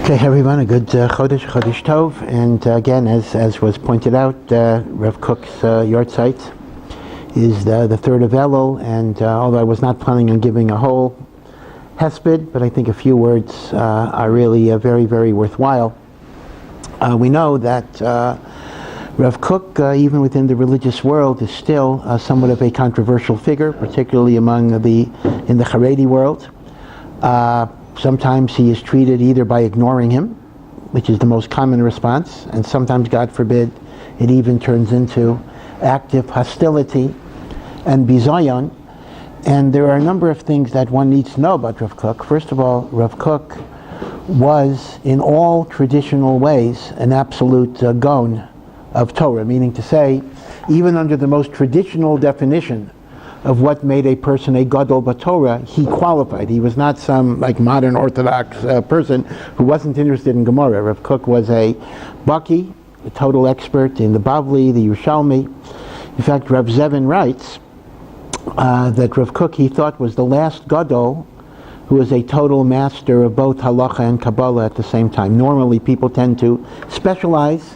Okay, everyone, a good Chodesh Tov, and again, as was pointed out, Rav Kook's yard site is the third of Elul, and although I was not planning on giving a whole hesped, but I think a few words are really very, very worthwhile. We know that Rav Kook, even within the religious world, is still somewhat of a controversial figure, particularly in the Haredi world. Sometimes he is treated either by ignoring him, which is the most common response, and sometimes, God forbid, it even turns into active hostility and bizayon. And there are a number of things that one needs to know about Rav Kook. First of all, Rav Kook was, in all traditional ways, an absolute gaon of Torah, meaning to say, even under the most traditional definition of what made a person a gadol b'Torah, he qualified. He was not some modern Orthodox person who wasn't interested in Gemara. Rav Kook was a baki, a total expert in the Bavli, the Yerushalmi. In fact, Rav Zevin writes that Rav Kook he thought was the last gadol who was a total master of both halacha and Kabbalah at the same time. Normally people tend to specialize,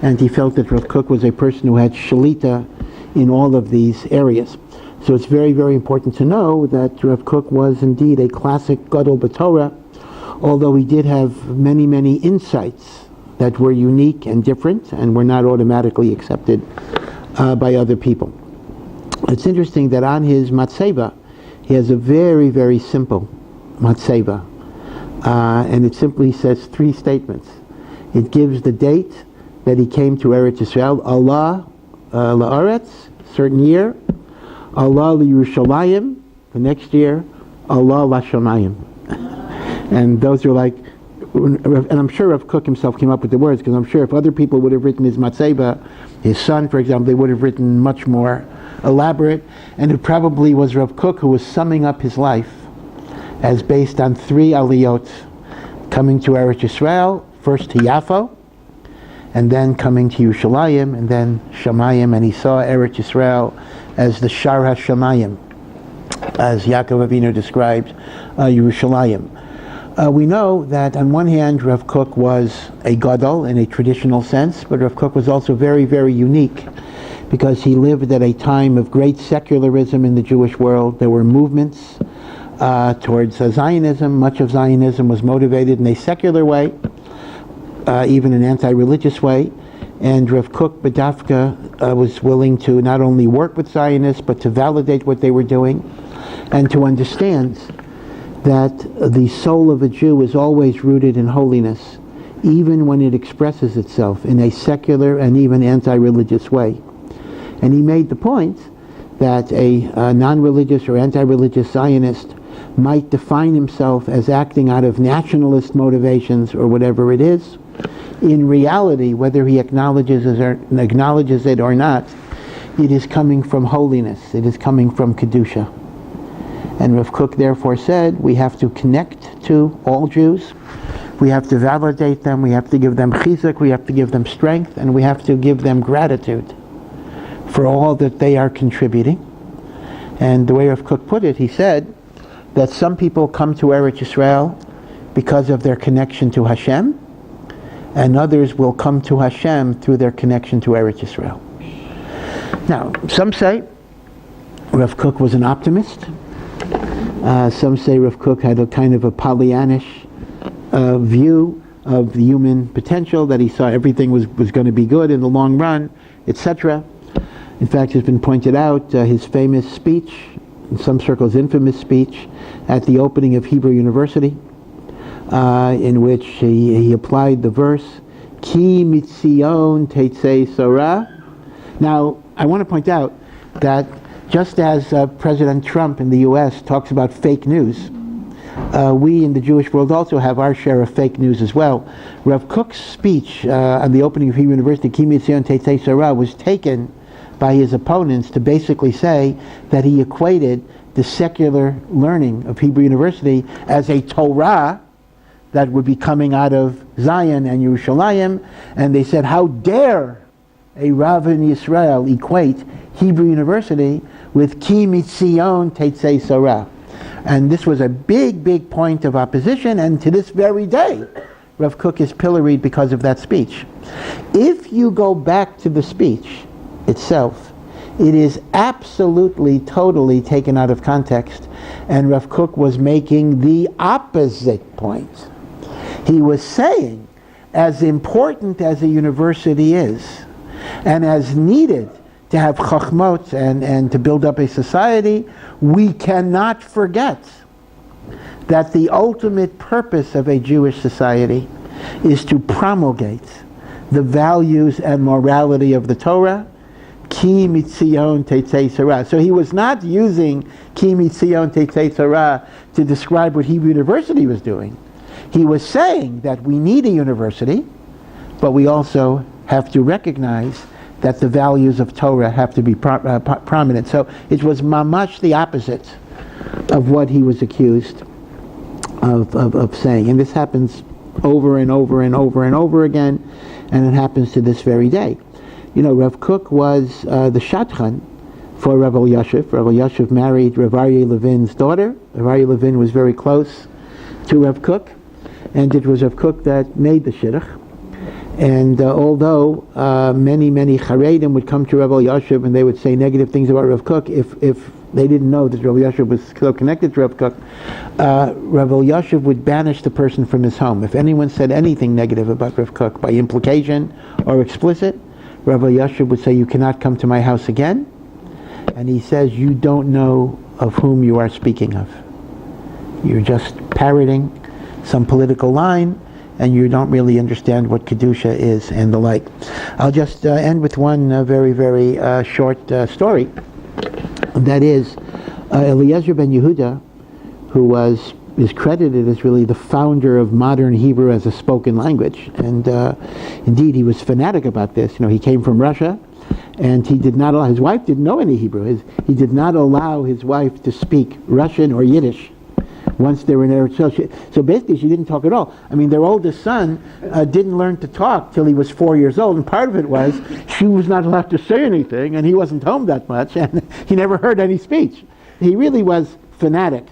and he felt that Rav Kook was a person who had shalita in all of these areas. So it's very, very important to know that Rav Kook was indeed a classic gadol b'Torah, although he did have many, many insights that were unique and different and were not automatically accepted by other people. It's interesting that on his matzeva, he has a very, very simple matzeva, and it simply says three statements. It gives the date that he came to Eretz Yisrael, Allah la'aretz, certain year, Allah lYerushalayim, the next year, Allah la'Shamayim. And those are and I'm sure Rav Kook himself came up with the words, because I'm sure if other people would have written his matzeva, his son, for example, they would have written much more elaborate, and it probably was Rav Kook who was summing up his life as based on three aliyot, coming to Eretz Yisrael, first to Yafo, and then coming to Yerushalayim, and then Shamayim, and he saw Eretz Yisrael as the Shar HaShamayim, as Yaakov Avinu describes Yerushalayim. We know that on one hand Rav Kook was a gadol in a traditional sense, but Rav Kook was also very, very unique because he lived at a time of great secularism in the Jewish world. There were movements towards Zionism. Much of Zionism was motivated in a secular way, even an anti-religious way. And Rav Kook B'dafka was willing to not only work with Zionists, but to validate what they were doing, and to understand that the soul of a Jew is always rooted in holiness, even when it expresses itself in a secular and even anti-religious way. And he made the point that a non-religious or anti-religious Zionist might define himself as acting out of nationalist motivations or whatever it is. In reality, whether he acknowledges it or not, it is coming from holiness. It is coming from Kedusha. And Rav Kook therefore said, we have to connect to all Jews. We have to validate them. We have to give them chizuk. We have to give them strength. And we have to give them gratitude for all that they are contributing. And the way Rav Kook put it, he said that some people come to Eretz Yisrael because of their connection to Hashem, and others will come to Hashem through their connection to Eretz Yisrael. Now, some say Rav Kook was an optimist. Some say Rav Kook had a kind of a Pollyannish view of the human potential, that he saw everything was going to be good in the long run, etc. In fact, it's been pointed out, his famous speech, in some circles infamous speech, at the opening of Hebrew University, in which he applied the verse, Ki mitzion teitzei Sorah. Now, I want to point out that just as President Trump in the U.S. talks about fake news, we in the Jewish world also have our share of fake news as well. Rav Kook's speech on the opening of Hebrew University, Ki mitzion teitzei Sorah, was taken by his opponents to basically say that he equated the secular learning of Hebrew University as a Torah that would be coming out of Zion and Yerushalayim, and they said, how dare a Rav in Yisrael equate Hebrew University with Ki Mitzion Teitzei Sorah. And this was a big point of opposition, and to this very day, Rav Kook is pilloried because of that speech. If you go back to the speech itself, it is absolutely, totally taken out of context, and Rav Kook was making the opposite point. He was saying, as important as a university is, and as needed to have chachmot and to build up a society, we cannot forget that the ultimate purpose of a Jewish society is to promulgate the values and morality of the Torah. Ki mitzion teitzei Torah. So he was not using Ki mitzion teitzei Torah to describe what Hebrew University was doing. He was saying that we need a university, but we also have to recognize that the values of Torah have to be prominent. So it was mamash the opposite of what he was accused of saying. And this happens over and over and over and over again, and it happens to this very day. You know, Rav Kook was the shadchan for Rav Elyashiv. Rav Elyashiv married Rav Aryeh Levin's daughter. Rav Aryeh Levin was very close to Rav Kook, and it was Rav Kook that made the shidduch. And although many Charedim would come to Rav Elyashiv and they would say negative things about Rav Kook, if they didn't know that Rav Elyashiv was so connected to Rav Kook, Rav Elyashiv would banish the person from his home. If anyone said anything negative about Rav Kook by implication or explicit, Rav Elyashiv would say, you cannot come to my house again. And he says, you don't know of whom you are speaking of. You're just parroting some political line, and you don't really understand what Kedusha is and the like. I'll just end with one very short story. That is, Eliezer Ben-Yehuda, who is credited as really the founder of modern Hebrew as a spoken language. And indeed, he was fanatic about this. You know, he came from Russia, and he did not allow, his wife didn't know any Hebrew. He did not allow his wife to speak Russian or Yiddish once they were in Eretz. So basically she didn't talk at all. I mean, their oldest son didn't learn to talk till he was 4 years old, and part of it was she was not allowed to say anything, and he wasn't home that much, and he never heard any speech. He really was fanatic.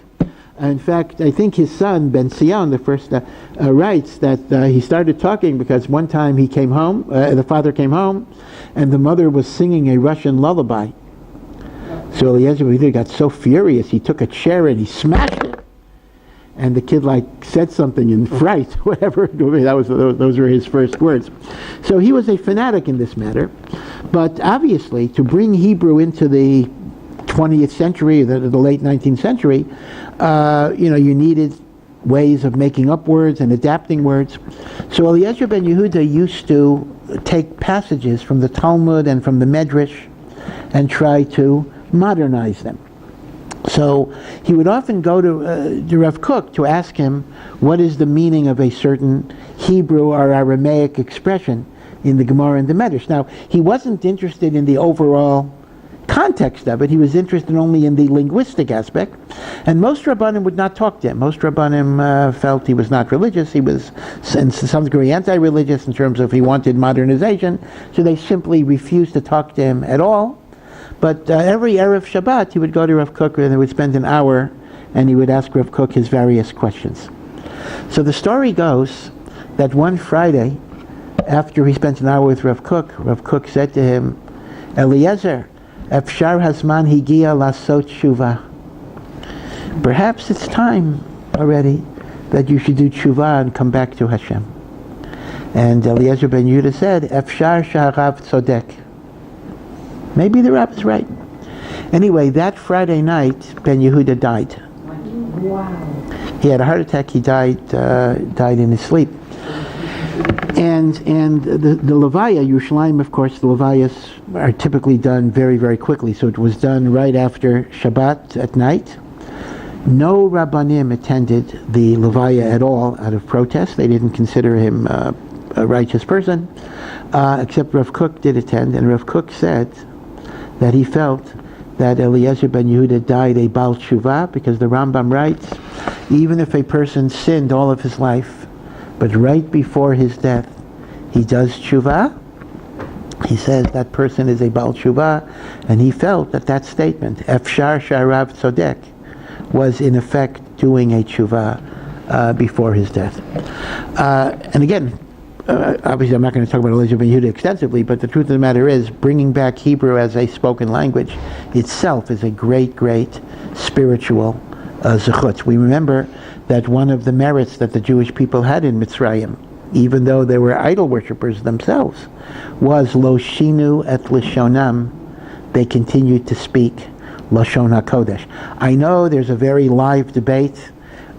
In fact, I think his son, Ben Sion, the first, writes that he started talking because one time he came home, the father came home, and the mother was singing a Russian lullaby. So Eliezer got so furious, he took a chair and he smashed it. And the kid said something in fright, whatever. Those were his first words. So he was a fanatic in this matter. But obviously, to bring Hebrew into the 20th century, the late 19th century, you needed ways of making up words and adapting words. So Eliezer Ben-Yehuda used to take passages from the Talmud and from the Medrash and try to modernize them. So he would often go to Rav Kook to ask him what is the meaning of a certain Hebrew or Aramaic expression in the Gemara and the Medrash. Now, he wasn't interested in the overall context of it. He was interested only in the linguistic aspect. And most Rabbanim would not talk to him. Most Rabbanim felt he was not religious. He was, in some degree, anti-religious in terms of he wanted modernization. So they simply refused to talk to him at all. But every Erev Shabbat, he would go to Rav Kook and they would spend an hour and he would ask Rav Kook his various questions. So the story goes that one Friday, after he spent an hour with Rav Kook said to him, Eliezer, Efshar Hazman Higia Lasot Tshuva. Perhaps it's time already that you should do Tshuva and come back to Hashem. And Eliezer Ben-Yehuda said, Efshar Shaharav Tzodek. Maybe the Rav is right. Anyway, that Friday night, Ben-Yehuda died. Wow. He had a heart attack. He died in his sleep. And the Levaya, Yerushalayim, of course, the Levayas are typically done very quickly. So it was done right after Shabbat at night. No Rabbanim attended the Levaya at all out of protest. They didn't consider him a righteous person, except Rav Kook did attend. And Rav Kook said that he felt that Eliezer Ben-Yehuda died a Baal Tshuva, because the Rambam writes, even if a person sinned all of his life but right before his death, he does tshuva. He says that person is a Baal Tshuva, and he felt that that statement, Efshar Sharav Tzodek, was in effect doing a tshuva before his death. And again, obviously I'm not going to talk about Eliezer Ben-Yehuda extensively, but the truth of the matter is, bringing back Hebrew as a spoken language itself is a great, great spiritual zechut. We remember that one of the merits that the Jewish people had in Mitzrayim, even though they were idol worshippers themselves, was lo shinu et lashonam. They continued to speak Lashon HaKodesh. I know there's a very live debate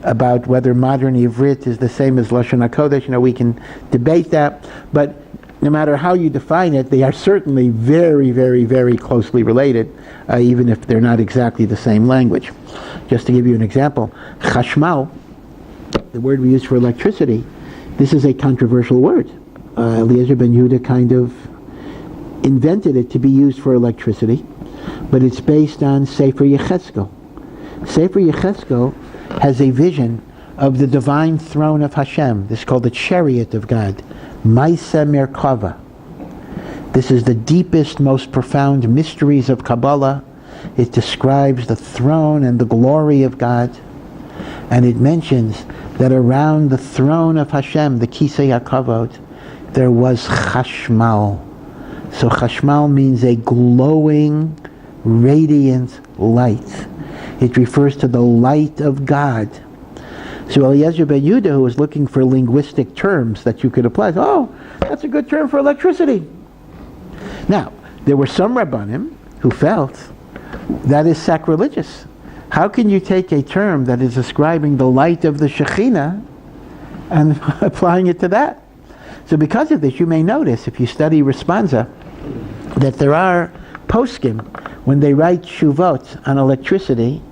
about whether modern Ivrit is the same as Lashon HaKodesh. We can debate that, but no matter how you define it, they are certainly very, very, very closely related, even if they're not exactly the same language. Just to give you an example, chashmal, the word we use for electricity, this is a controversial word. Eliezer Ben-Yehuda kind of invented it to be used for electricity, but it's based on Sefer Yechezkel. Sefer Yechezkel has a vision of the divine throne of Hashem. This is called the chariot of God, Maisa Merkava. This is the deepest, most profound mysteries of Kabbalah. It describes the throne and the glory of God, and it mentions that around the throne of Hashem, the Kisei HaKavod, there was chashmal. So chashmal means a glowing, radiant light. It refers to the light of God. So Eliezer Ben-Yehuda, who was looking for linguistic terms that you could apply, that's a good term for electricity. Now, there were some Rabbanim who felt that is sacrilegious. How can you take a term that is describing the light of the Shekhinah and applying it to that? So because of this, you may notice, if you study Responsa, that there are poskim, when they write shuvot on electricity,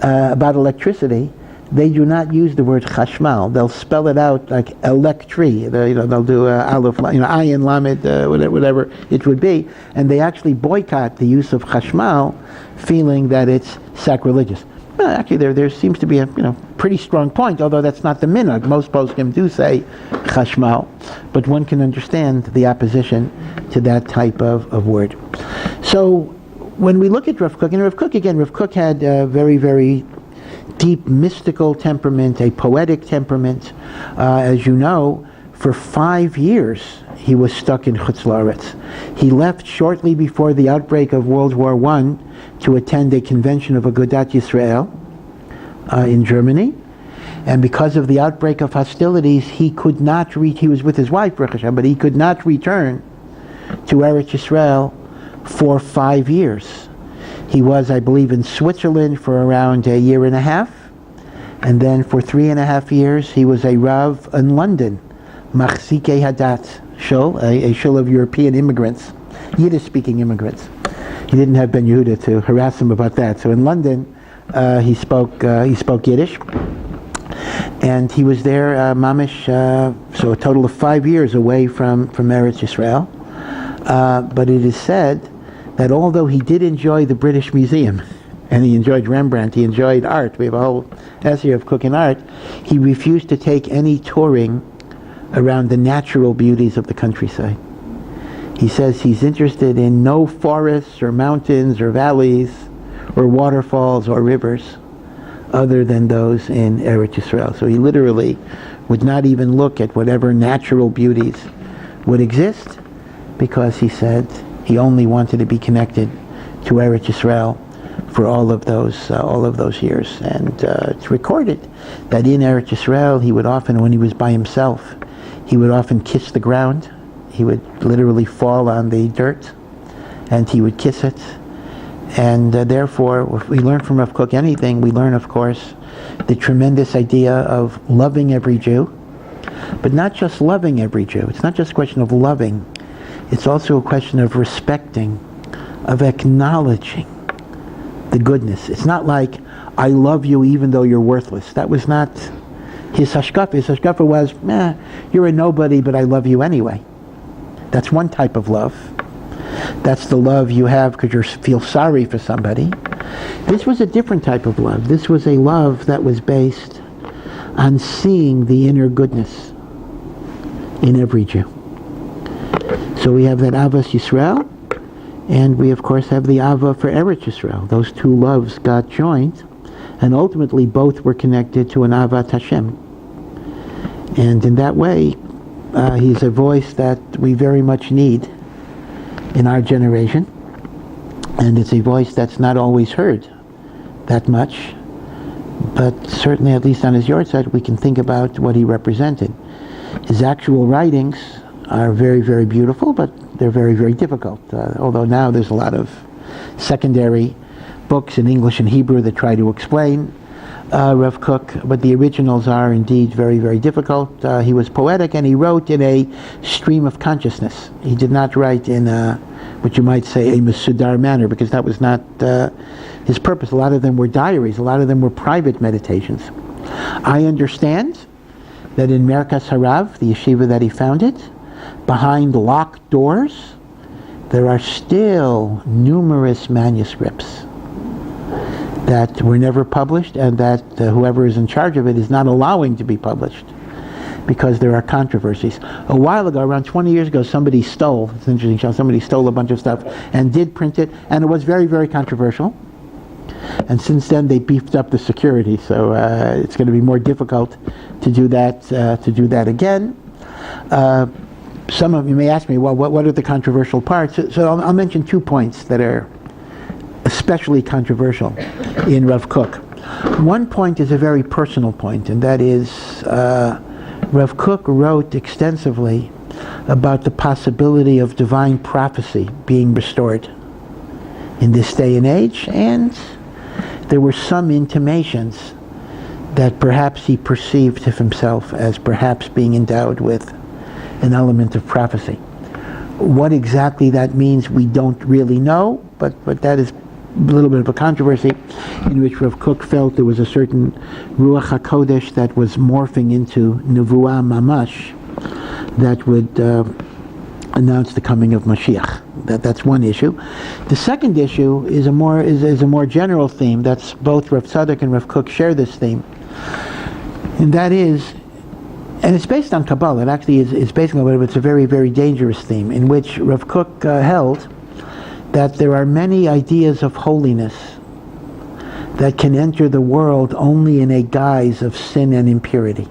about electricity, they do not use the word chashmal. They'll spell it out like electri. They'll do aleph, ayin, lamed, whatever it would be, and they actually boycott the use of chashmal, feeling that it's sacrilegious. Well, actually, there seems to be a pretty strong point, although that's not the minhag. Most poskim do say chashmal, but one can understand the opposition to that type of word. So when we look at Rav Kook, Rav Kook had a very, very deep mystical temperament, a poetic temperament. As you know, for 5 years he was stuck in Chutz La'aretz. He left shortly before the outbreak of World War I to attend a convention of Agudat Yisrael in Germany. And because of the outbreak of hostilities, he could not he was with his wife, Baruch Hashem, but he could not return to Eretz Yisrael for 5 years. He was, I believe, in Switzerland for around a year and a half, and then for 3.5 years he was a Rav in London, Machzikei Hadat shul, a shul of European immigrants, Yiddish-speaking immigrants. He didn't have Ben-Yehuda to harass him about that. So in London, he spoke Yiddish, and he was there, mamish, so a total of 5 years away from Eretz Yisrael. But it is said that although he did enjoy the British Museum, and he enjoyed Rembrandt, he enjoyed art, we have a whole essay of Kook and art, he refused to take any touring around the natural beauties of the countryside. He says he's interested in no forests or mountains or valleys or waterfalls or rivers other than those in Eretz Yisrael. So he literally would not even look at whatever natural beauties would exist, because he said he only wanted to be connected to Eretz Yisrael for all of those years. And it's recorded that in Eretz Yisrael he would often, when he was by himself, he would often kiss the ground. He would literally fall on the dirt and he would kiss it. And therefore, if we learn from Rav Kook anything, we learn, of course, the tremendous idea of loving every Jew, but not just loving every Jew. It's not just a question of loving. It's also a question of respecting, of acknowledging the goodness. It's not like, I love you even though you're worthless. That was not his hashkafa. His hashkafa was, you're a nobody, but I love you anyway. That's one type of love. That's the love you have because you feel sorry for somebody. This was a different type of love. This was a love that was based on seeing the inner goodness in every Jew. So we have that Avas Yisrael, and we of course have the Ava for Eretz Yisrael. Those two loves got joined, and ultimately both were connected to an Avat Hashem. And in that way, he's a voice that we very much need in our generation, and it's a voice that's not always heard that much, but certainly, at least on his yard side, we can think about what he represented. His actual writings are very, very beautiful, but they're very, very difficult. Although now there's a lot of secondary books in English and Hebrew that try to explain Rav Kook, but the originals are indeed very, very difficult. He was poetic, and he wrote in a stream of consciousness. He did not write in what you might say a Masudar manner, because that was not his purpose. A lot of them were diaries. A lot of them were private meditations. I understand that in Merkas Harav, the yeshiva that he founded, behind locked doors, there are still numerous manuscripts that were never published, and that whoever is in charge of it is not allowing to be published because there are controversies. A while ago, around 20 years ago, somebody stole, it's interesting, somebody stole a bunch of stuff and did print it, and it was very, very controversial. And since then, they beefed up the security, so it's going to be more difficult to do that again. Some of you may ask me, well, what are the controversial parts? So I'll mention 2 points that are especially controversial in Rav Kook. One point is a very personal point, and that is Rav Kook wrote extensively about the possibility of divine prophecy being restored in this day and age, and there were some intimations that perhaps he perceived of himself as perhaps being endowed with an element of prophecy. What exactly that means, we don't really know, but that is a little bit of a controversy, in which Rav Kook felt there was a certain Ruach HaKodesh that was morphing into Nevuah Mamash that would announce the coming of Mashiach. That's one issue. The second issue is a more general theme. That's both Rav Tzadok and Rav Kook share this theme, and that is, and it's based on Kabbalah. It actually is based on Kabbalah, but it's a very, very dangerous theme, in which Rav Kook held that there are many ideas of holiness that can enter the world only in a guise of sin and impurity.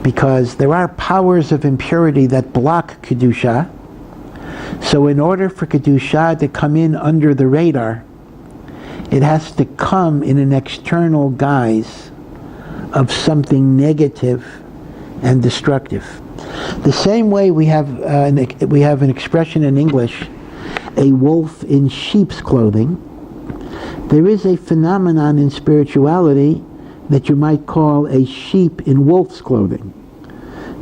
Because there are powers of impurity that block Kedusha. So in order for Kedusha to come in under the radar, it has to come in an external guise of something negative and destructive. The same way we have an expression in English, a wolf in sheep's clothing. There is a phenomenon in spirituality that you might call a sheep in wolf's clothing.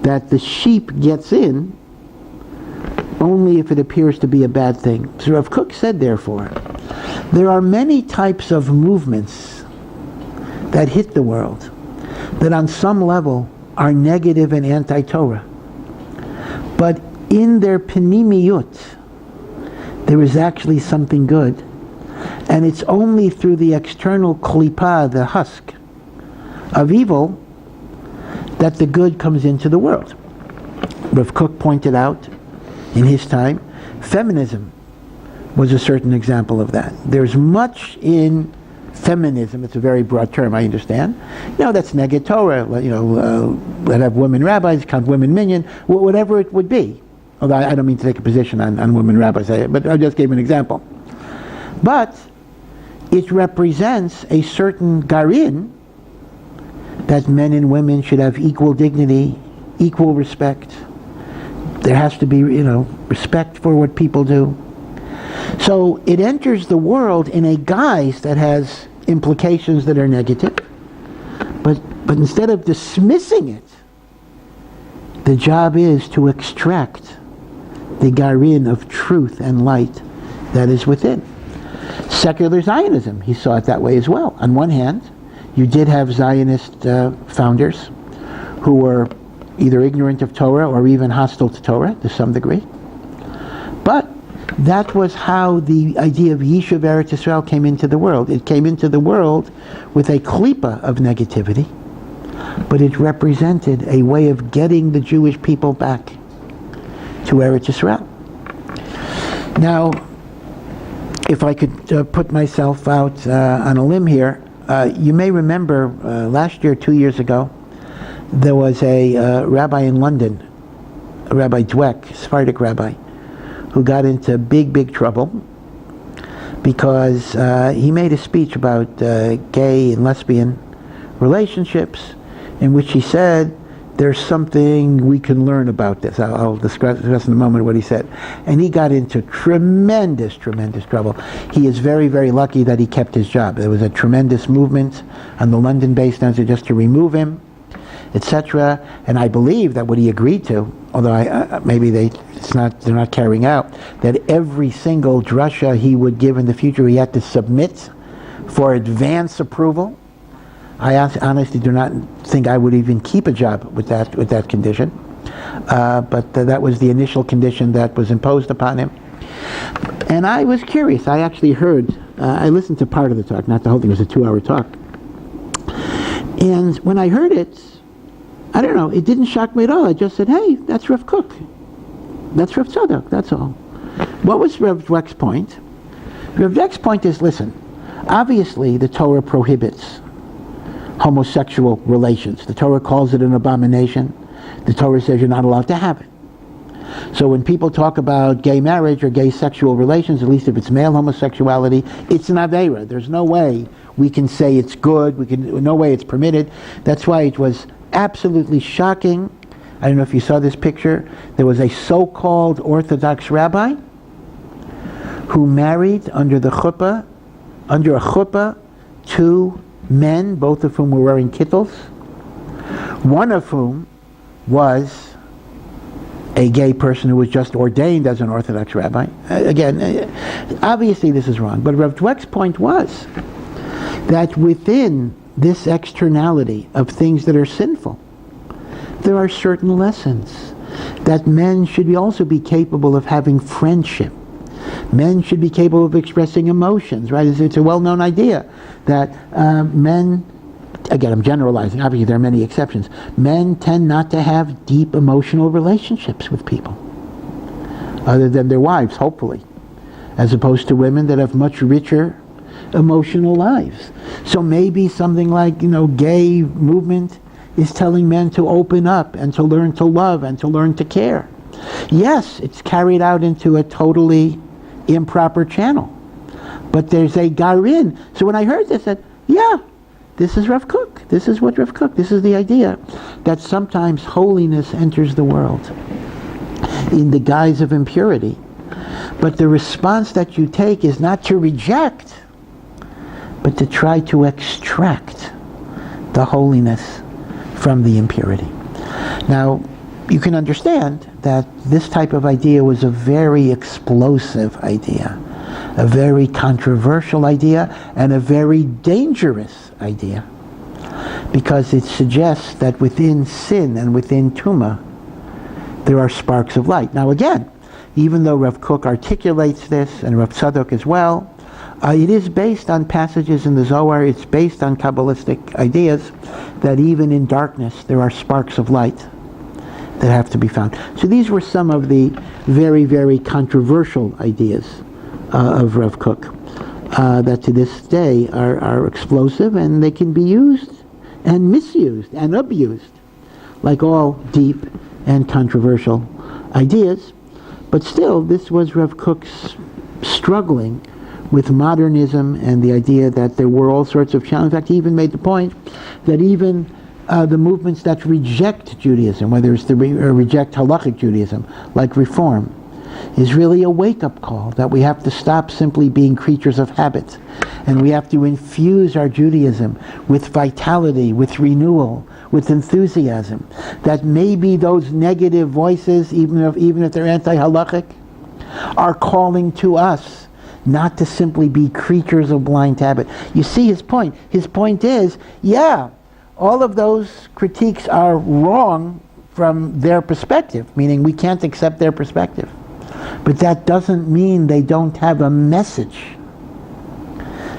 That the sheep gets in only if it appears to be a bad thing. So Rav Kook said, therefore, there are many types of movements that hit the world that on some level are negative and anti-Torah. But in their penimiyut, there is actually something good. And it's only through the external klipa, the husk of evil, that the good comes into the world. Rav Kook pointed out in his time, feminism was a certain example of that. There's much in feminism, it's a very broad term, I understand. That's neged Torah, let have women rabbis, count women minyan, whatever it would be. Although I don't mean to take a position on women rabbis, but I just gave an example. But it represents a certain garin that men and women should have equal dignity, equal respect. There has to be, respect for what people do. So it enters the world in a guise that has implications that are negative, but instead of dismissing it, the job is to extract the garin of truth and light that is within. Secular Zionism, he saw it that way as well. On one hand, you did have Zionist founders who were either ignorant of Torah or even hostile to Torah to some degree. But that was how the idea of Yishuv Eretz Yisrael came into the world. It came into the world with a klipa of negativity, but it represented a way of getting the Jewish people back to Eretz Yisrael. Now, if I could put myself out on a limb here, you may remember last year, 2 years ago, there was a rabbi in London, Rabbi Dweck, Sephardic rabbi, who got into big trouble because he made a speech about gay and lesbian relationships in which he said, there's something we can learn about this. I'll discuss in a moment what he said. And he got into tremendous trouble. He is very lucky that he kept his job. There was a tremendous movement on the London-based answer just to remove him, etc. And I believe that what he agreed to, although maybe they're not carrying out, that every single drasha he would give in the future he had to submit for advance approval. I honestly do not think I would even keep a job with that condition, but that was the initial condition that was imposed upon him. And I was curious. I actually heard, I listened to part of the talk, not the whole thing. It was a 2-hour talk. And when I heard it, I don't know, it didn't shock me at all. I just said, hey, that's Rav Kook. That's Rav Tzadok, that's all. What was Rav Dweck's point? Rav Dweck's point is, listen, obviously the Torah prohibits homosexual relations. The Torah calls it an abomination. The Torah says you're not allowed to have it. So when people talk about gay marriage or gay sexual relations, at least if it's male homosexuality, it's an aveira. There's no way we can say it's good. No way it's permitted. That's why it was absolutely shocking. I don't know if you saw this picture. There was a so-called Orthodox rabbi who married under a chuppah, 2 men, both of whom were wearing kittles, one of whom was a gay person who was just ordained as an Orthodox rabbi. Again, obviously this is wrong, but Rav Dweck's point was that within this externality of things that are sinful, there are certain lessons that men should also be capable of having friendship. Men should be capable of expressing emotions, right? It's a well-known idea that men, again, I'm generalizing, obviously there are many exceptions, men tend not to have deep emotional relationships with people, other than their wives, hopefully, as opposed to women that have much richer emotional lives. So maybe something like, gay movement is telling men to open up and to learn to love and to learn to care. Yes, it's carried out into a totally improper channel, but there's a garin. So when I heard this, I said, yeah, this is Rav Kook. This is what Rav Kook, this is the idea that sometimes holiness enters the world in the guise of impurity, but the response that you take is not to reject, but to try to extract the holiness from the impurity. Now, you can understand that this type of idea was a very explosive idea, a very controversial idea, and a very dangerous idea, because it suggests that within sin and within Tumah, there are sparks of light. Now again, even though Rav Kook articulates this, and Rav Tzadok as well, it is based on passages in the Zohar, it's based on Kabbalistic ideas, that even in darkness there are sparks of light that have to be found. So these were some of the very controversial ideas of Rav Kook that to this day are explosive, and they can be used and misused and abused, like all deep and controversial ideas. But still, this was Rav Kook's struggling with modernism and the idea that there were all sorts of challenges. In fact, he even made the point that even the movements that reject Judaism, whether it's reject halachic Judaism, like Reform, is really a wake-up call that we have to stop simply being creatures of habit, and we have to infuse our Judaism with vitality, with renewal, with enthusiasm. That maybe those negative voices, even if they're anti-halachic, are calling to us not to simply be creatures of blind habit. You see his point. His point is, yeah, all of those critiques are wrong from their perspective, meaning we can't accept their perspective. But that doesn't mean they don't have a message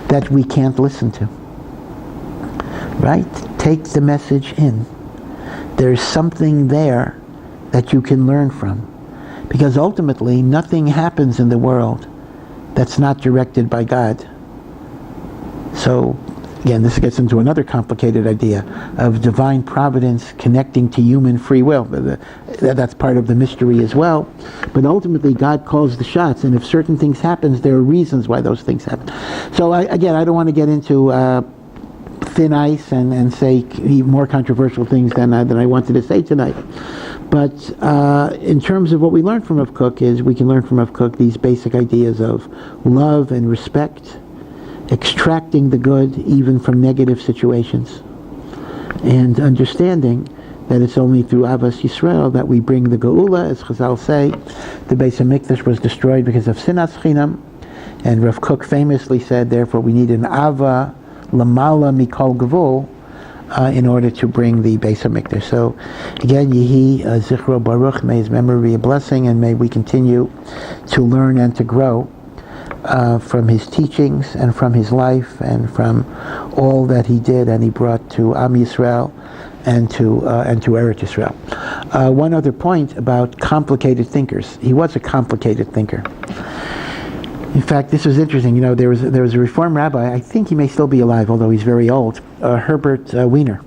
that we can't listen to. Right? take the message in. There's something there that you can learn from. Because ultimately, nothing happens in the world that's not directed by God. So, again, this gets into another complicated idea of divine providence connecting to human free will. That's part of the mystery as well. But ultimately, God calls the shots, and if certain things happen, there are reasons why those things happen. So, I don't want to get into thin ice and say even more controversial things than I wanted to say tonight. But in terms of what we learn from Rav Kook is we can learn from Rav Kook these basic ideas of love and respect, extracting the good even from negative situations, and understanding that it's only through Avas Yisrael that we bring the Geula. As Chazal say, the Beis HaMikdash was destroyed because of Sinas Chinam, and Rav Kook famously said, therefore we need an Ava Lamala Mikol Gevul in order to bring the Beis HaMikdash. So again, Yehi Zichro Baruch, may his memory be a blessing, and may we continue to learn and to grow from his teachings and from his life and from all that he did and he brought to Am Yisrael and to Eretz Yisrael. One other point about complicated thinkers. He was a complicated thinker. In fact, this was interesting. There was a Reform rabbi. I think he may still be alive, although he's very old. Herbert Wiener,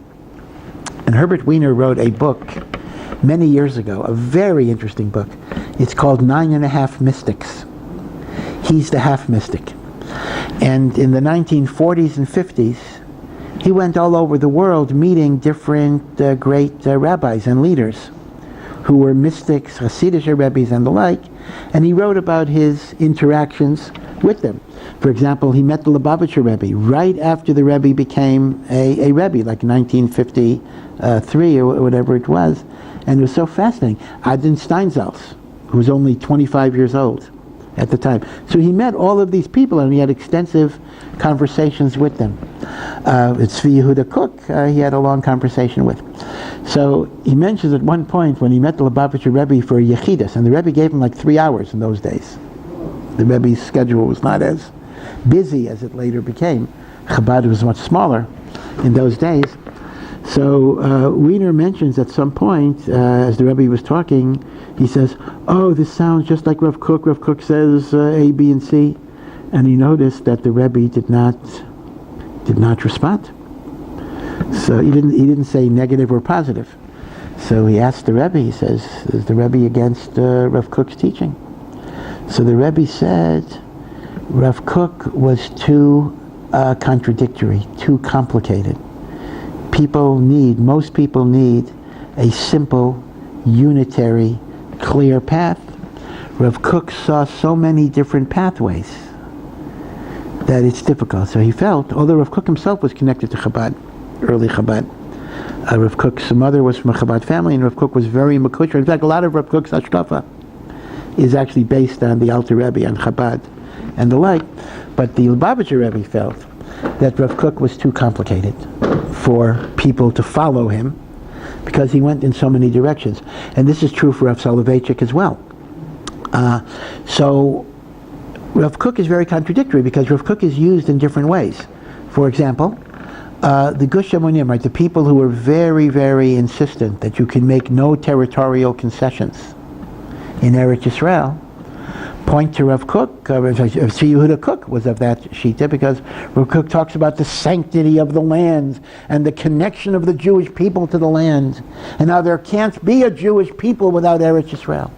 and Herbert Wiener wrote a book many years ago, a very interesting book. It's called 9.5 Mystics. He's the half mystic. And in the 1940s and 50s, he went all over the world meeting different great rabbis and leaders who were mystics, Hasidic rabbis and the like, and he wrote about his interactions with them. For example, he met the Lubavitcher Rebbe right after the Rebbe became a Rebbe, like 1953 or whatever it was, and it was so fascinating. Adin Steinsaltz, who was only 25 years old at the time. So he met all of these people and he had extensive conversations with them. It's Ben-Yehuda Kook, he had a long conversation with. So he mentions at one point when he met the Lubavitcher Rebbe for a Yechidus, and the Rebbe gave him like 3 hours in those days. The Rebbe's schedule was not as busy as it later became. Chabad was much smaller in those days. So Wiener mentions at some point, as the Rebbe was talking, he says, "Oh, this sounds just like Rav Kook. Rav Kook says A, B, and C," and he noticed that the Rebbe did not respond. So he didn't say negative or positive. So he asked the Rebbe. He says, "Is the Rebbe against Rav Kook's teaching?" So the Rebbe said, "Rav Kook was too contradictory, too complicated. Most people need a simple, unitary, clear path. Rav Kook saw so many different pathways that it's difficult." So he felt, although Rav Kook himself was connected to Chabad, early Chabad, Rav Kook's mother was from a Chabad family, and Rav Kook was very makutra. In fact, a lot of Rav Kook's hashkafa is actually based on the Alter Rebbe, on Chabad, and the like. But the Lubavitcher Rebbe felt that Rav Kook was too complicated for people to follow him because he went in so many directions. And this is true for Rav Soloveitchik as well. So Rav Kook is very contradictory because Rav Kook is used in different ways. For example, the Gush Emunim, right, the people who were very, very insistent that you can make no territorial concessions in Eretz Yisrael, point to Rav Kook. Ben-Yehuda Kook was of that shita because Rav Kook talks about the sanctity of the land and the connection of the Jewish people to the land, and how there can't be a Jewish people without Eretz Yisrael.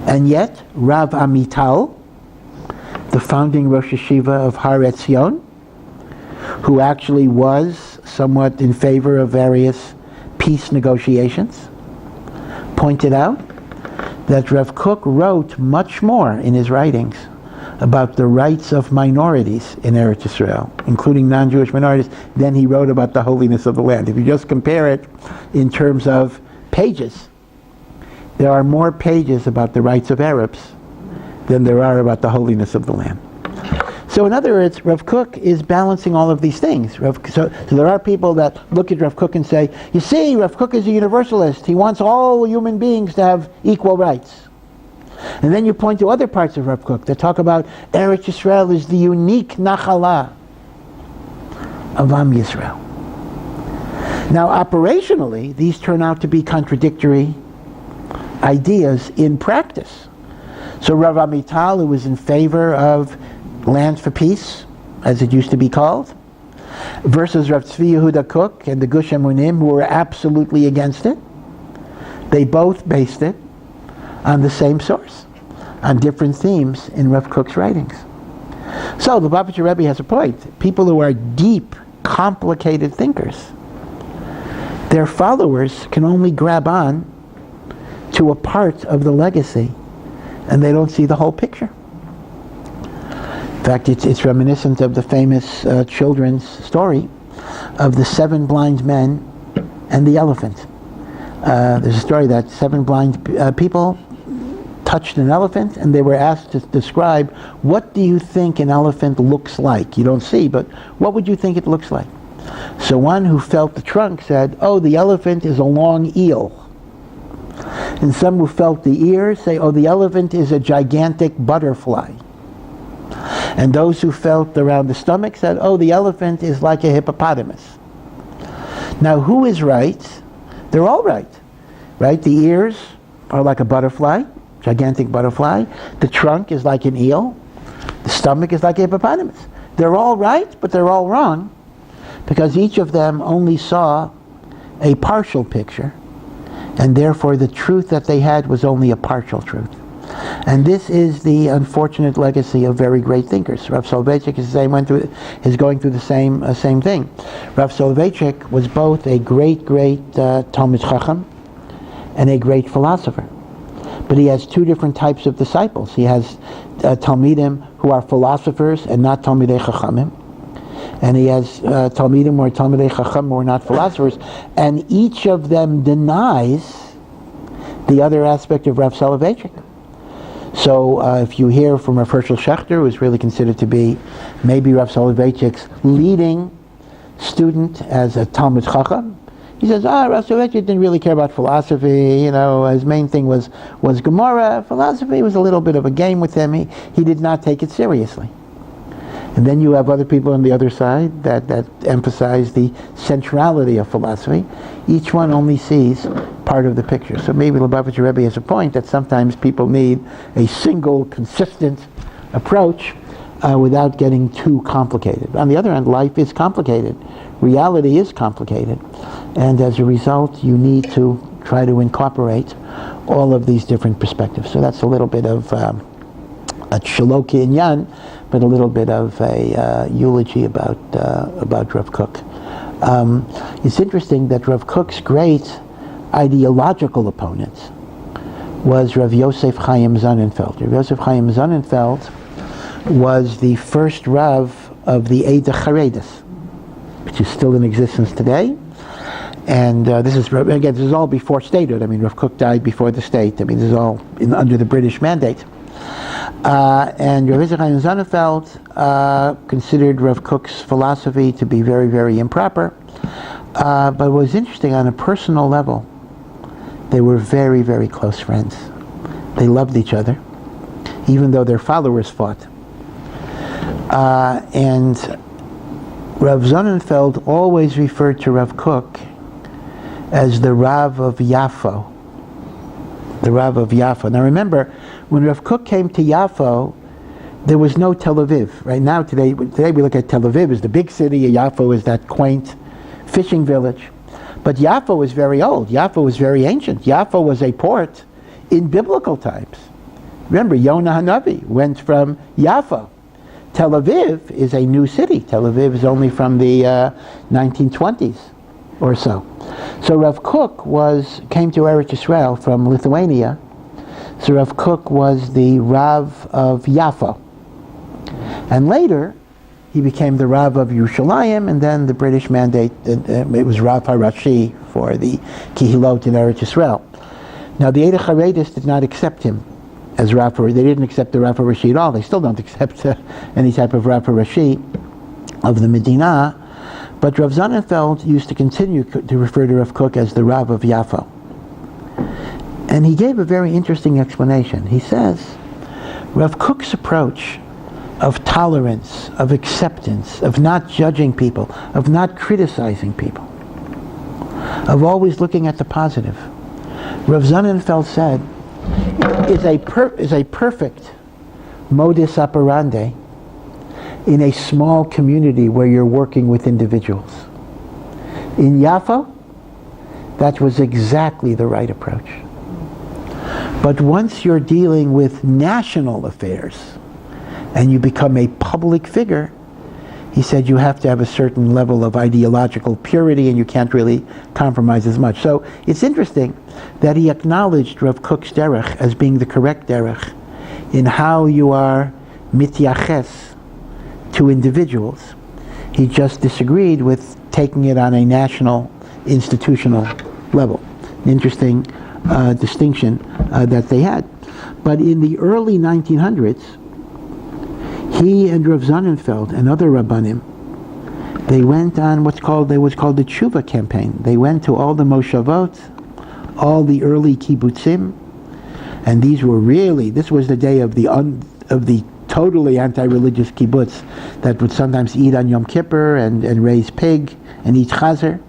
And yet, Rav Amital, the founding Rosh Yeshiva of Har Etzion, who actually was somewhat in favor of various peace negotiations, pointed out that Rav Kook wrote much more in his writings about the rights of minorities in Eretz Yisrael, including non-Jewish minorities, than he wrote about the holiness of the land. If you just compare it in terms of pages, there are more pages about the rights of Arabs than there are about the holiness of the land. So in other words, Rav Kook is balancing all of these things. So there are people that look at Rav Kook and say, you see, Rav Kook is a universalist. He wants all human beings to have equal rights. And then you point to other parts of Rav Kook that talk about Eretz Yisrael is the unique nachala of Am Yisrael. Now, operationally, these turn out to be contradictory ideas in practice. So Rav Amital, who was in favor of land for peace, as it used to be called, versus Rav Ben-Yehuda Kook and the Gush Emunim, who were absolutely against it, they both based it on the same source, on different themes in Rav Kook's writings. So the Lubavitcher Rebbe has a point. People who are deep, complicated thinkers, their followers can only grab on to a part of the legacy, and they don't see the whole picture. In fact, it's reminiscent of the famous children's story of the 7 blind men and the elephant. There's a story that 7 blind people touched an elephant, and they were asked to describe, what do you think an elephant looks like? You don't see, but what would you think it looks like? So one who felt the trunk said, oh, the elephant is a long eel. And some who felt the ears say, oh, the elephant is a gigantic butterfly. And those who felt around the stomach said, oh, the elephant is like a hippopotamus. Now, who is right? They're all right. Right? The ears are like a butterfly, gigantic butterfly. The trunk is like an eel. The stomach is like a hippopotamus. They're all right, but they're all wrong, because each of them only saw a partial picture, and therefore the truth that they had was only a partial truth. And this is the unfortunate legacy of very great thinkers. Rav Soloveitchik is going through the same thing. Rav Soloveitchik was both a great Talmid Chacham and a great philosopher. But he has 2 different types of disciples. He has Talmidim who are philosophers and not Talmidei Chachamim. And he has Talmidim who are Talmidei Chacham who are not philosophers. And each of them denies the other aspect of Rav Soloveitchik. So if you hear from Rav Hershel Schachter, who is really considered to be maybe Rav Soloveitchik's leading student as a Talmid Chacham, he says, Rav Soloveitchik didn't really care about philosophy. His main thing was Gemara. Philosophy was a little bit of a game with him. He did not take it seriously. And then you have other people on the other side that emphasize the centrality of philosophy. Each one only sees part of the picture. So maybe Lubavitcher Rebbe has a point that sometimes people need a single, consistent approach without getting too complicated. On the other hand, life is complicated. Reality is complicated. And as a result, you need to try to incorporate all of these different perspectives. So that's a little bit of a Shaloki Inyan, but a little bit of a eulogy about Rav Kook. It's interesting that Rav Kook's great ideological opponent was Rav Yosef Chaim Sonnenfeld. Rav Yosef Chaim Sonnenfeld was the first Rav of the Eida Charedis, which is still in existence today. And this is all before statehood. Rav Kook died before the state. This is all under the British mandate. And Rav Yosef Chaim Sonnenfeld considered Rav Kook's philosophy to be very, very improper. But what was interesting, on a personal level, they were very, very close friends. They loved each other, even though their followers fought. And Rav Sonnenfeld always referred to Rav Kook as the Rav of Yafo. The Rav of Yafo. Now remember, when Rav Kook came to Yafo, there was no Tel Aviv. Right now, today we look at Tel Aviv as the big city, and Yafo is that quaint fishing village. But Yafo was very old. Yafo was very ancient. Yafo was a port in biblical times. Remember, Yonah Hanavi went from Yafo. Tel Aviv is a new city. Tel Aviv is only from the 1920s or so. So Rav Kook came to Eretz Yisrael from Lithuania. So Rav Kook was the Rav of Yafo. And later, he became the Rav of Yerushalayim, and then the British mandate, it was Rav HaRashi for the Kihilot in Eretz Yisrael. Now the Eida Charedis did not accept him as Rav HaRashi. They didn't accept the Rav HaRashi at all. They still don't accept any type of Rav HaRashi of the Medina. But Rav Sonnenfeld used to continue to refer to Rav Kook as the Rav of Yafo. And he gave a very interesting explanation. He says, Rav Kook's approach of tolerance, of acceptance, of not judging people, of not criticizing people, of always looking at the positive. Rav Sonnenfeld said, is a perfect modus operandi in a small community where you're working with individuals. In Yafa, that was exactly the right approach. But once you're dealing with national affairs and you become a public figure, he said you have to have a certain level of ideological purity and you can't really compromise as much. So it's interesting that he acknowledged Rav Kook's derech as being the correct derech in how you are mityaches to individuals. He just disagreed with taking it on a national, institutional level. An interesting distinction that they had. But in the early 1900s, he and Rav Sonnenfeld and other Rabbanim, they went on what's called the Tshuva campaign. They went to all the Moshavot, all the early kibbutzim, and this was the day of the totally anti-religious kibbutz that would sometimes eat on Yom Kippur and raise pig and eat chazer.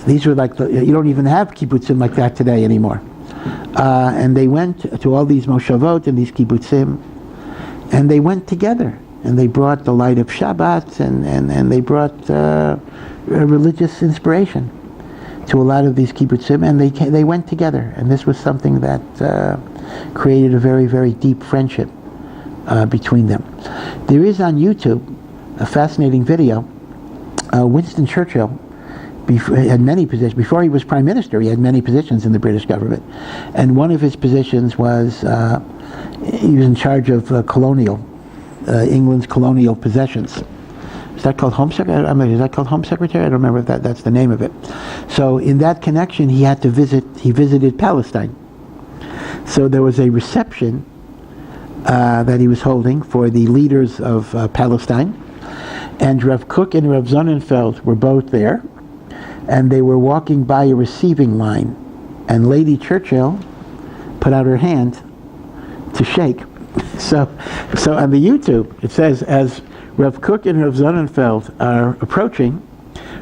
These were you don't even have kibbutzim like that today anymore. And they went to all these moshavot and these kibbutzim, and they went together, and they brought the light of Shabbat, and they brought religious inspiration to a lot of these kibbutzim, and they went together, and this was something that created a very, very deep friendship between them. There is on YouTube a fascinating video. Winston Churchill had many positions. Before he was prime minister, he had many positions in the British government, and one of his positions was he was in charge of England's colonial possessions. Is that called Home Secretary? Is that called Home Secretary? I don't remember if that's the name of it. So in that connection, he visited Palestine. So there was a reception that he was holding for the leaders of Palestine, and Rav Kook and Rav Sonnenfeld were both there, and they were walking by a receiving line, and Lady Churchill put out her hand to shake. So on the YouTube, it says, as Rav Kook and Rav Sonnenfeld are approaching,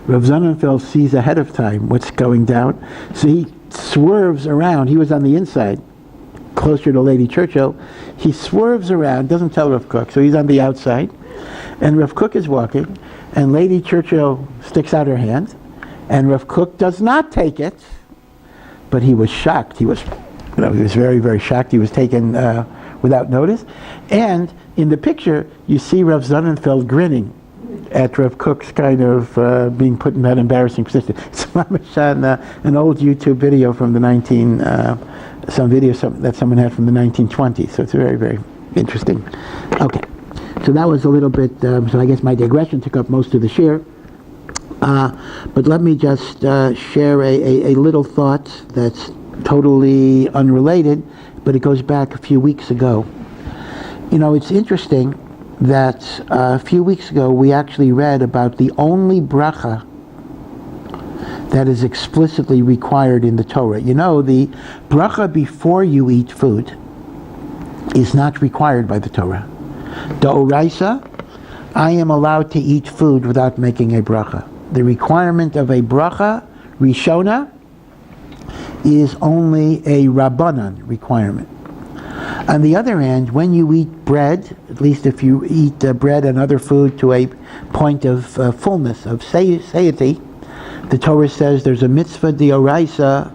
Rav Sonnenfeld sees ahead of time what's going down, so he swerves around. He was on the inside, closer to Lady Churchill. He swerves around, doesn't tell Rav Kook, so he's on the outside, and Rav Kook is walking, and Lady Churchill sticks out her hand, and Rav Kook does not take it, but he was shocked. He was very, very shocked. He was taken without notice. And in the picture, you see Rav Sonnenfeld grinning at Rav Kook's kind of being put in that embarrassing position. It's on an old YouTube video from the that someone had from the 1920s. So it's very, very interesting. Okay, so that was a little bit. So I guess my digression took up most of the share. But let me just share a little thought that's totally unrelated, but it goes back a few weeks ago. It's interesting that a few weeks ago we actually read about the only bracha that is explicitly required in the Torah. The bracha before you eat food is not required by the Torah. D'oraisa, I am allowed to eat food without making a bracha. The requirement of a bracha, rishona, is only a rabbanan requirement. On the other hand, when you eat bread, at least if you eat bread and other food to a point of fullness, of satiety, the Torah says there's a mitzvah d'oraisa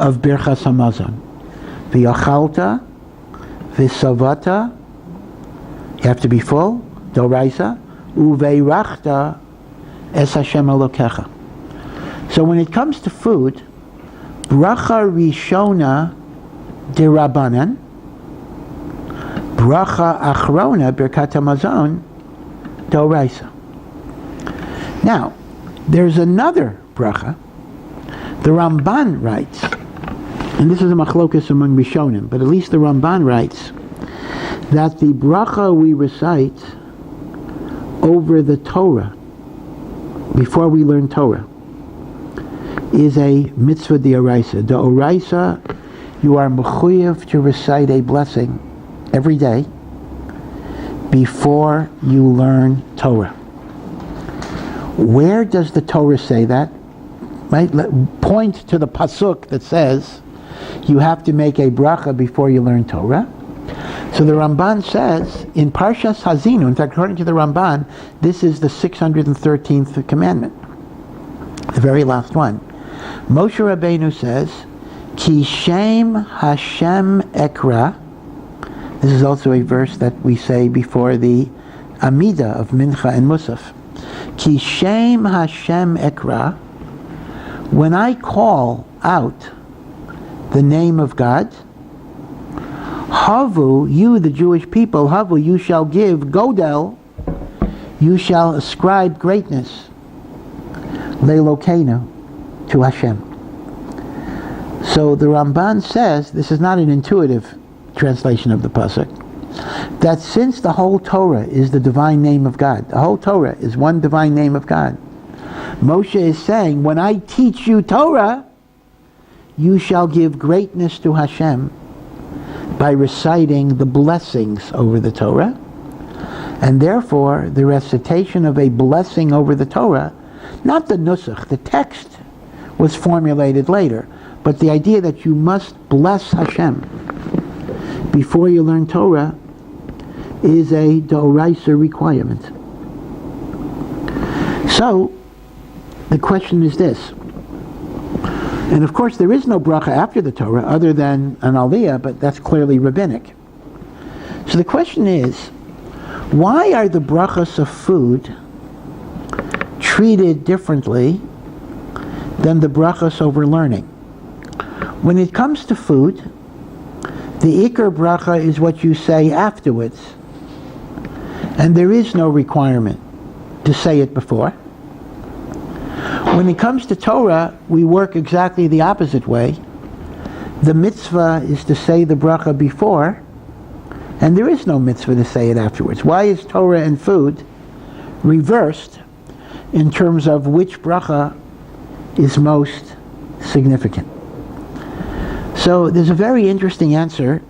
of birchas hamazon. V'yachalta, v'savata, you have to be full, d'oraisa, uveirachta es Hashem Elokecha. So when it comes to food, bracha rishona d'Rabbanan, bracha achrona birkat hamazon d'oraisa. Now, there's another bracha. The Ramban writes, and this is a machlokas among Rishonim, but at least the Ramban writes that the bracha we recite over the Torah before we learn Torah is a mitzvah d'oraisa. D'oraisa, you are mechuyev to recite a blessing every day before you learn Torah. Where does the Torah say that? right? Point to the pasuk that says you have to make a bracha before you learn Torah. So the Ramban says in Parshas Hazinu, in fact, according to the Ramban, this is the 613th commandment, the very last one. Moshe Rabbeinu says, Ki Shem Hashem Ekra. This is also a verse that we say before the Amida of Mincha and Musaf. Ki Shem Hashem Ekra. When I call out the name of God, Havu, you the Jewish people, Havu, you shall give, Godel, you shall ascribe greatness, Leilokenu, to Hashem. So the Ramban says, this is not an intuitive translation of the pasuk, that since the whole Torah is the divine name of God, the whole Torah is one divine name of God, Moshe is saying, when I teach you Torah, you shall give greatness to Hashem by reciting the blessings over the Torah, and therefore the recitation of a blessing over the Torah, not the nusach, the text was formulated later, but the idea that you must bless Hashem before you learn Torah is a d'oraisa requirement. So the question is this, and of course there is no bracha after the Torah other than an aliyah, but that's clearly rabbinic. So the question is, why are the brachas of food treated differently than the brachas over learning? When it comes to food, the ikar bracha is what you say afterwards, and there is no requirement to say it before. When it comes to Torah, we work exactly the opposite way. The mitzvah is to say the bracha before, and there is no mitzvah to say it afterwards. Why is Torah and food reversed in terms of which bracha is most significant? So there's a very interesting answer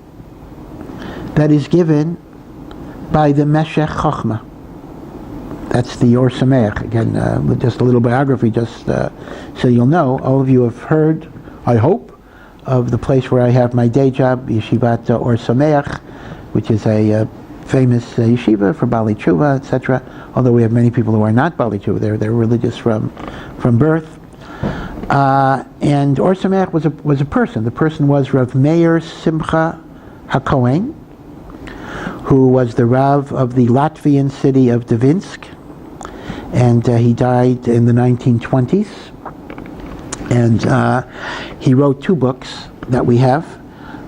that is given by the Meshech Chochmah. That's the Or Sameach. Again, with just a little biography, just so you'll know. All of you have heard, I hope, of the place where I have my day job, Yeshivat Or Sameach, which is a famous yeshiva for Bali Tshuva, etc. Although we have many people who are not Bali Tshuva, they're religious from birth. And Or Sameach was a person. The person was Rav Meir Simcha HaKohen, who was the Rav of the Latvian city of Dvinsk, and he died in the 1920s. And he wrote two books that we have.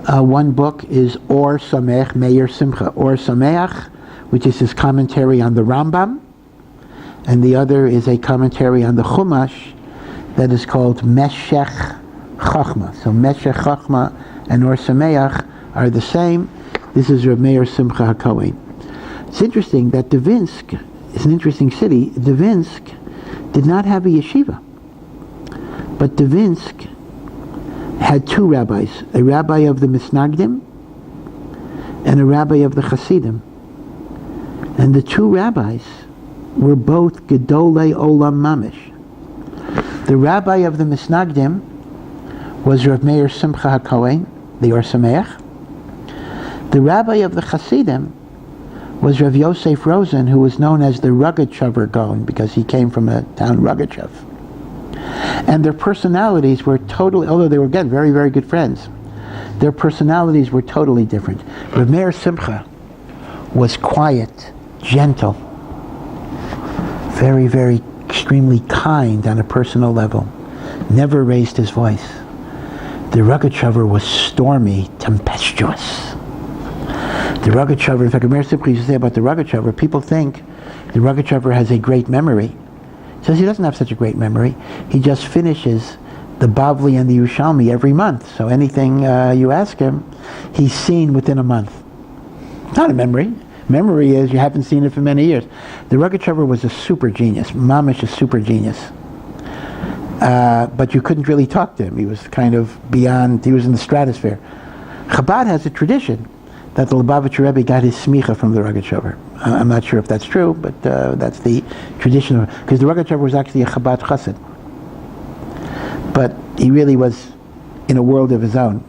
One book is Or Sameach, Meir Simcha, Or Sameach, which is his commentary on the Rambam, and the other is a commentary on the Chumash that is called Meshech Chochmah. So Meshech Chochmah and Or Sameach are the same. This is Rav Meir Simcha HaKohen. It's interesting that Dvinsk is an interesting city. Dvinsk did not have a yeshiva, but Dvinsk had two rabbis, a rabbi of the Misnagdim and a rabbi of the Chasidim. And the two rabbis were both Gedolei Olam Mamish. The rabbi of the Misnagdim was Rav Meir Simcha HaKohen, the Or Sameach. The rabbi of the Chasidim was Rav Yosef Rosen, who was known as the Rogachover Gaon because he came from a town Rogachev. And their personalities were totally, although they were again very, very good friends, their personalities were totally different. Rav Meir Simcha was quiet, gentle, very, very extremely kind on a personal level, never raised his voice. The Rogachover was stormy, tempestuous. The Rogachover, in fact, Meir Simcha used to say about the Rogachover, people think the Rogachover has a great memory. He says he doesn't have such a great memory. He just finishes the Bavli and the Yerushalmi every month. So anything you ask him, he's seen within a month. Not a memory. Memory is you haven't seen it for many years. The Rogachover was a super genius. Mamish a super genius. But you couldn't really talk to him. He was kind of beyond, he was in the stratosphere. Chabad has a tradition that the Lubavitcher Rebbe got his smicha from the Rogachover. I'm not sure if that's true, but that's the tradition, because the Rogachover was actually a Chabad Chesed. but he really was in a world of his own.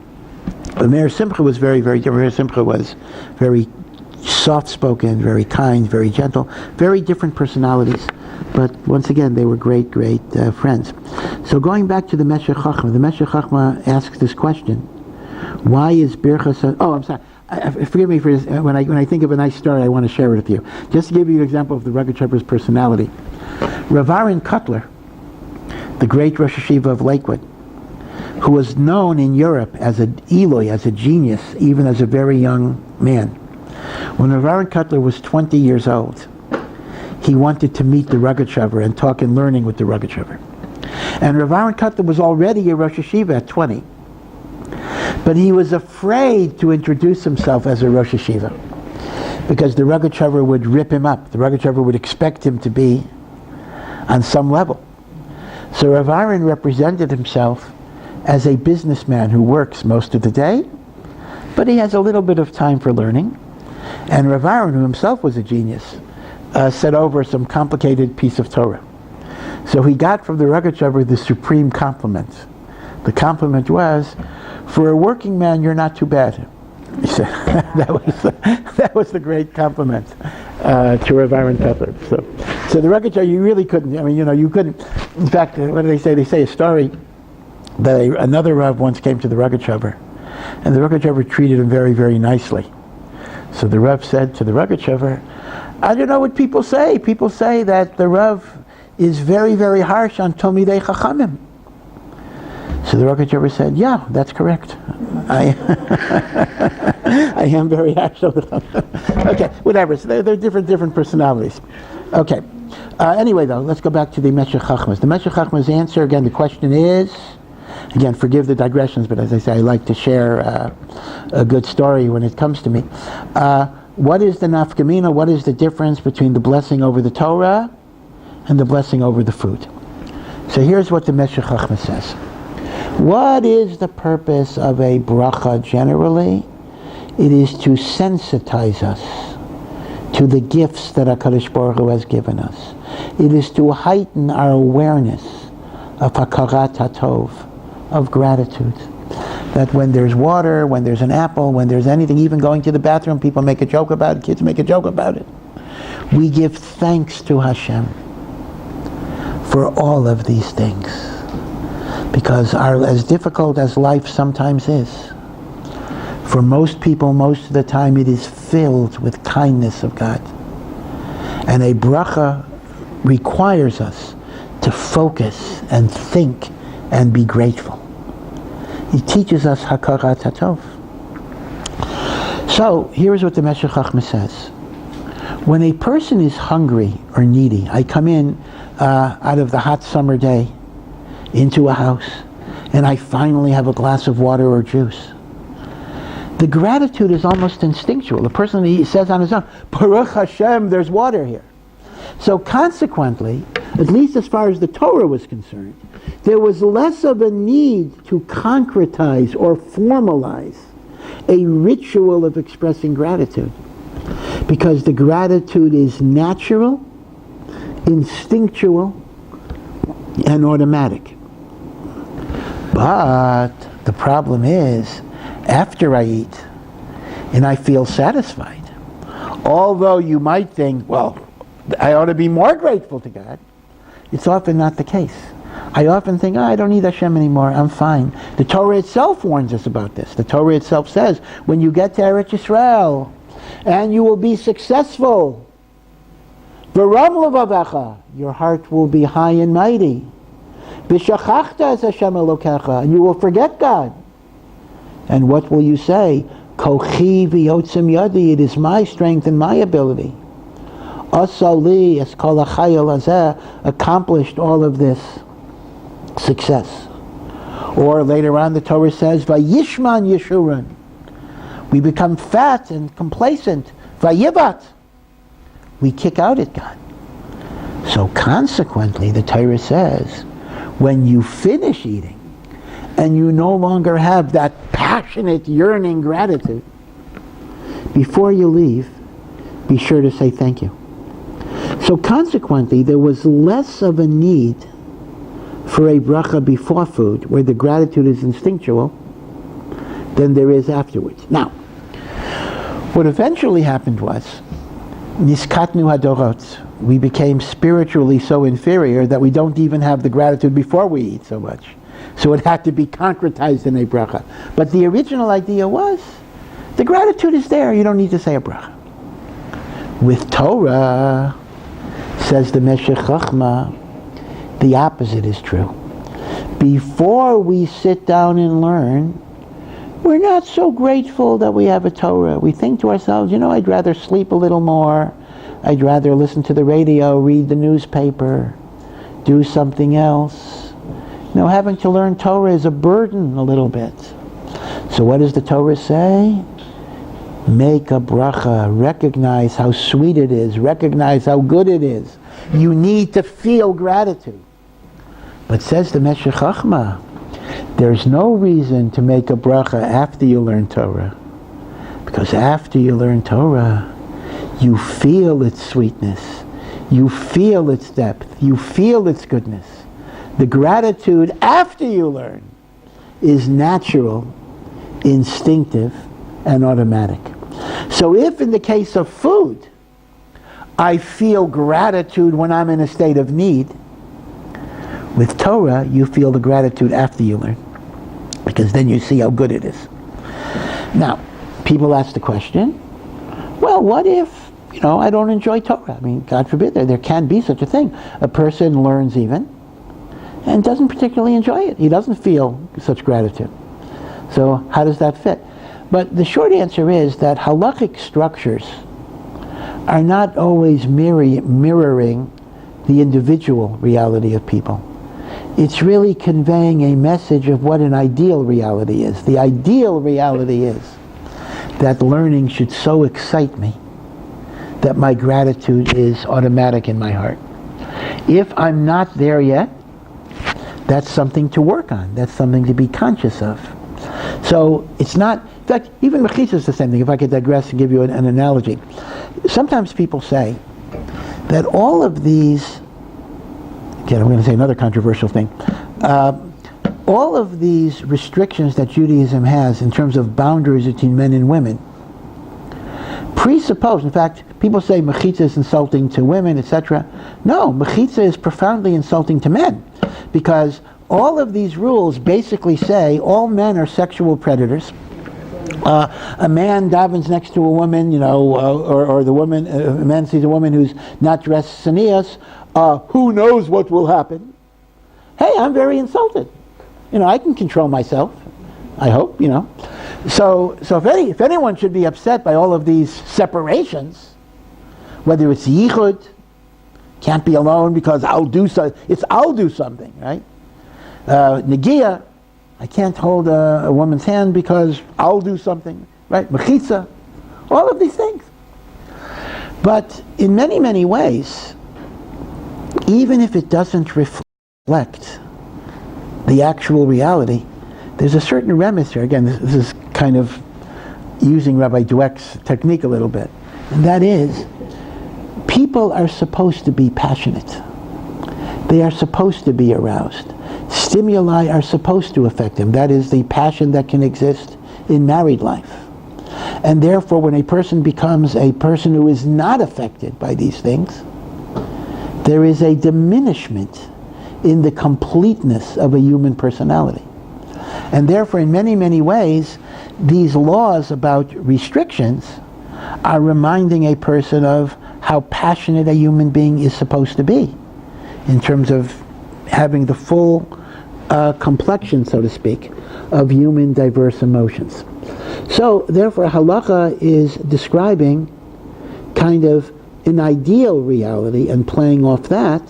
But Meir Simcha was very, very different. Meir Simcha was very soft-spoken, very kind, very gentle, very different personalities. But once again, they were great, great friends. So going back to the Meshech Chochmah, the Meshech Chochmah asks this question: why is Birchas? Oh, I'm sorry. Forgive me for this. When I think of a nice story, I want to share it with you. Just to give you an example of the Rogatchover's personality. Rav Aaron Kotler, the great Rosh Hashiva of Lakewood, who was known in Europe as an Eloi, as a genius, even as a very young man. When Rav Aaron Kotler was 20 years old, he wanted to meet the Rogatchover and talk and learning with the Rogatchover. And Rav Aaron Kotler was already a Rosh Hashiva at 20. But he was afraid to introduce himself as a Rosh Hashiva, because the Rogatchover would rip him up. The Rogatchover would expect him to be on some level. So Rav Aaron represented himself as a businessman who works most of the day, but he has a little bit of time for learning. And Rav Aaron, who himself was a genius, said over some complicated piece of Torah. So he got from the Rogatchover the supreme compliment. The compliment was, "For a working man, you're not too bad." He said that was the great compliment to Rav Aaron Kotler. So the Rogatchover, you really couldn't. I mean, you couldn't. In fact, what do they say? They say a story that another Rav once came to the Rogatchover, and the Rogatchover treated him very, very nicely. So the Rav said to the Rogatchover, "I don't know what people say. People say that the Rav is very, very harsh on Talmidei Chachamim." So the Rogatchover said, "Yeah, that's correct. I am very harsh on them." Okay, whatever. So they're different personalities. Okay. Anyway, though, let's go back to the Meshech Chochmah. The Meshech Chochmah's answer, again, the question is, again, forgive the digressions, but as I say, I like to share a good story when it comes to me. What is the nafkamina? What is the difference between the blessing over the Torah and the blessing over the food? So here's what the Meshech Chochmah says. What is the purpose of a bracha generally? It is to sensitize us to the gifts that HaKadosh Baruch Hu has given us. It is to heighten our awareness of hakarat hatov, of gratitude. That when there's water, when there's an apple, when there's anything, even going to the bathroom, people make a joke about it, kids make a joke about it. We give thanks to Hashem for all of these things. Because as difficult as life sometimes is, for most people, most of the time, it is filled with kindness of God. And a bracha requires us to focus and think and be grateful. He teaches us hakarat hatov. So, here's what the Meshech Chochmah says. When a person is hungry or needy, I come in out of the hot summer day into a house, and I finally have a glass of water or juice. The gratitude is almost instinctual. The person, he says on his own, Baruch Hashem, there's water here. So consequently, at least as far as the Torah was concerned, there was less of a need to concretize or formalize a ritual of expressing gratitude. Because the gratitude is natural, instinctual, and automatic. But the problem is, after I eat, and I feel satisfied, although you might think, well, I ought to be more grateful to God, it's often not the case. I often think, I don't need Hashem anymore, I'm fine. The Torah itself warns us about this. The Torah itself says, when you get to Eretz Yisrael, and you will be successful, V'ram levavecha, your heart will be high and mighty. V'shachachta es Hashem Elokecha, and you will forget God. And what will you say? Kochi v'yotzim yadi, it is my strength and my ability. Asali es kol hachayil hazeh, accomplished all of this success. Or later on the Torah says, Vayishman Yeshurun, we become fat and complacent. Vayivat, we kick out at God. So consequently, the Torah says, when you finish eating, and you no longer have that passionate, yearning gratitude, before you leave, be sure to say thank you. So consequently, there was less of a need for a bracha before food, where the gratitude is instinctual, than there is afterwards. Now, what eventually happened was, niskatnu hadorot, we became spiritually so inferior that we don't even have the gratitude before we eat so much. So it had to be concretized in a bracha. But the original idea was, the gratitude is there, you don't need to say a bracha. With Torah, says the Meshech Chochmah, the opposite is true. Before we sit down and learn, we're not so grateful that we have a Torah. We think to ourselves, I'd rather sleep a little more. I'd rather listen to the radio, read the newspaper, do something else. Having to learn Torah is a burden a little bit. So what does the Torah say? Make a bracha, recognize how sweet it is, recognize how good it is. You need to feel gratitude. But says the Meshech Chochmah, there's no reason to make a bracha after you learn Torah. Because after you learn Torah, you feel its sweetness, you feel its depth, you feel its goodness. The gratitude after you learn is natural, instinctive, and automatic. So if in the case of food, I feel gratitude when I'm in a state of need, with Torah, you feel the gratitude after you learn, because then you see how good it is. Now, people ask the question, well, what if, I don't enjoy Torah? God forbid, there can be such a thing. A person learns even, and doesn't particularly enjoy it. He doesn't feel such gratitude. So how does that fit? But the short answer is that halakhic structures are not always mirroring the individual reality of people. It's really conveying a message of what an ideal reality is. The ideal reality is that learning should so excite me that my gratitude is automatic in my heart. If I'm not there yet, that's something to work on. That's something to be conscious of. So it's not, in fact, even mechitza is the same thing. If I could digress and give you an analogy. Sometimes people say that all of these, again, I'm going to say another controversial thing, all of these restrictions that Judaism has in terms of boundaries between men and women presuppose, in fact, people say mechitza is insulting to women, etc. No, mechitza is profoundly insulting to men, because all of these rules basically say all men are sexual predators. A man davens next to a woman, or the woman, a man sees a woman who's not dressed tznius, who knows what will happen? Hey, I'm very insulted. I can control myself, I hope, So if anyone should be upset by all of these separations, whether it's yichud, can't be alone because I'll do something, right? Negia, I can't hold a woman's hand because I'll do something, right? Mechitza, all of these things. But in many, many ways, even if it doesn't reflect the actual reality, there's a certain remes here. Again, this is kind of using Rabbi Dweck's technique a little bit. And that is, people are supposed to be passionate. They are supposed to be aroused. Stimuli are supposed to affect them. That is the passion that can exist in married life. And therefore, when a person becomes a person who is not affected by these things, there is a diminishment in the completeness of a human personality. And therefore, in many, many ways, these laws about restrictions are reminding a person of how passionate a human being is supposed to be in terms of having the full complexion, so to speak, of human diverse emotions. So, therefore, halakha is describing kind of an ideal reality and playing off that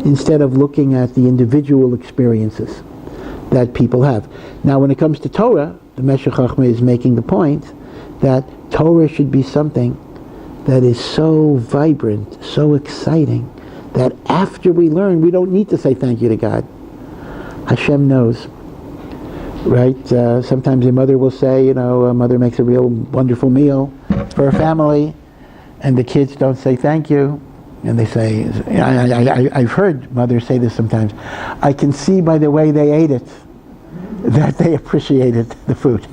instead of looking at the individual experiences that people have. Now, when it comes to Torah, the Meshech Chochmah is making the point that Torah should be something that is so vibrant, so exciting, that after we learn, we don't need to say thank you to God. Hashem knows, right? Sometimes a mother will say, a mother makes a real wonderful meal for her family, and the kids don't say thank you. And they say, I've heard mothers say this sometimes, I can see by the way they ate it that they appreciated the food.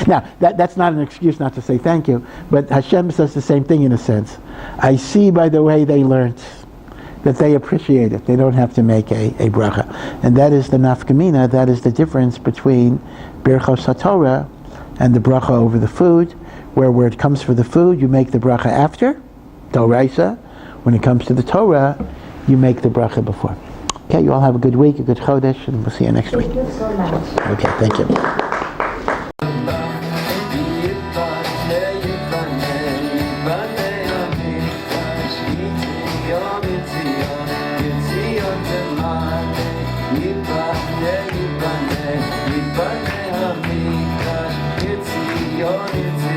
Now, that's not an excuse not to say thank you, but Hashem says the same thing in a sense. I see by the way they learned that they appreciate it. They don't have to make a bracha. And that is the nafkamina, that is the difference between Birchos HaTorah and the bracha over the food, where it comes for the food, you make the bracha after, Doraisa. When it comes to the Torah, you make the bracha before. Okay, you all have a good week, a good chodesh, and we'll see you next week. Thank you so much. Okay, thank you. Yiboneh Archives,